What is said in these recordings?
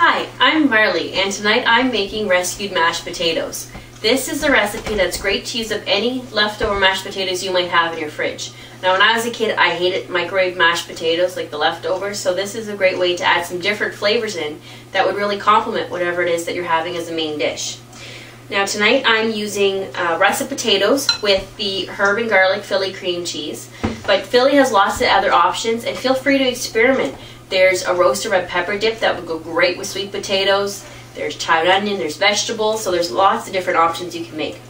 Hi, I'm Marley, and tonight I'm making rescued mashed potatoes. This is a recipe that's great to use up any leftover mashed potatoes you might have in your fridge. Now when I was a kid, I hated microwave mashed potatoes, like the leftovers, so this is a great way to add some different flavors in that would really complement whatever it is that you're having as a main dish. Now tonight I'm using russet potatoes with the herb and garlic Philly cream cheese, but Philly has lots of other options, and feel free to experiment. There's a roasted red pepper dip that would go great with sweet potatoes. There's chopped onion, there's vegetables, so there's lots of different options you can make.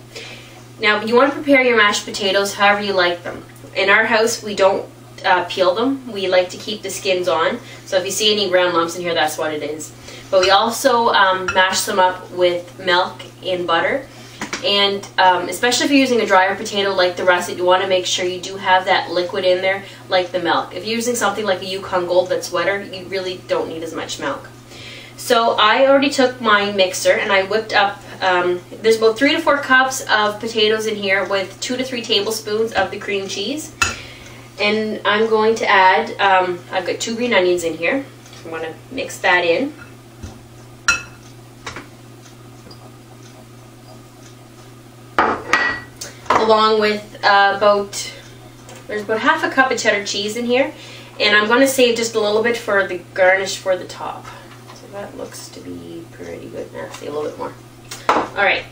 Now you want to prepare your mashed potatoes however you like them. In our house we don't peel them. We like to keep the skins on, so if you see any brown lumps in here, that's what it is. But we also mash them up with milk and butter, and especially if you're using a drier potato like the russet, you want to make sure you do have that liquid in there like the milk. If you're using something like a Yukon Gold that's wetter, you really don't need as much milk. So I already took my mixer and I whipped up, there's about 3 to 4 cups of potatoes in here with 2 to 3 tablespoons of the cream cheese. And I'm going to add, I've got 2 green onions in here. I'm going to mix that in. Along with there's about half a cup of cheddar cheese in here, and I'm going to save just a little bit for the garnish for the top. So that looks to be pretty good. Now see a little bit more. Alright,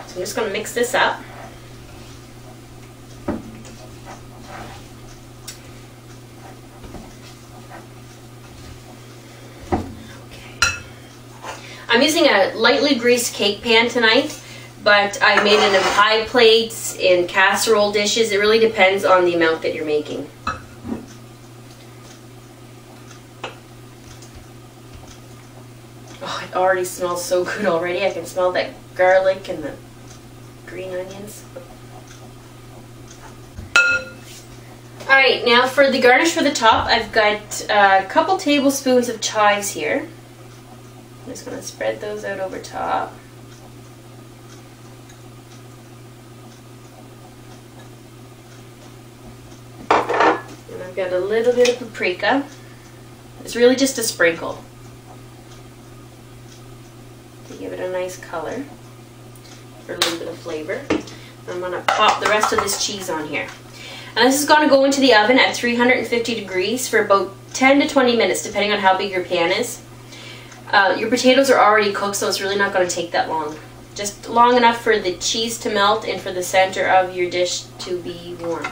so I'm just going to mix this up. Okay. I'm using a lightly greased cake pan tonight, but I made it in pie plates, in casserole dishes. It really depends on the amount that you're making. Oh, it already smells so good already. I can smell that garlic and the green onions. Alright, now for the garnish for the top, I've got a couple tablespoons of chives here. I'm just going to spread those out over top. I've got a little bit of paprika. It's really just a sprinkle to give it a nice color for a little bit of flavor. I'm going to pop the rest of this cheese on here. And this is going to go into the oven at 350 degrees for about 10 to 20 minutes depending on how big your pan is. Your potatoes are already cooked, so it's really not going to take that long. Just long enough for the cheese to melt and for the center of your dish to be warm.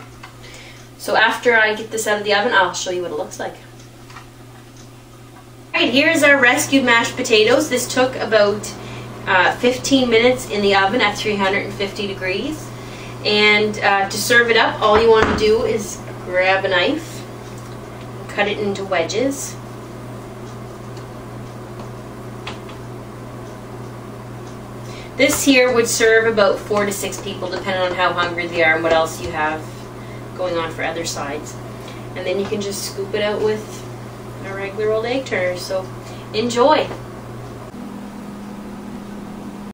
So after I get this out of the oven, I'll show you what it looks like. Alright, here's our rescued mashed potatoes. This took about 15 minutes in the oven at 350 degrees. And to serve it up, all you want to do is grab a knife, cut it into wedges. This here would serve about 4 to 6 people depending on how hungry they are and what else you have going on for other sides. And then you can just scoop it out with a regular old egg turner. So enjoy!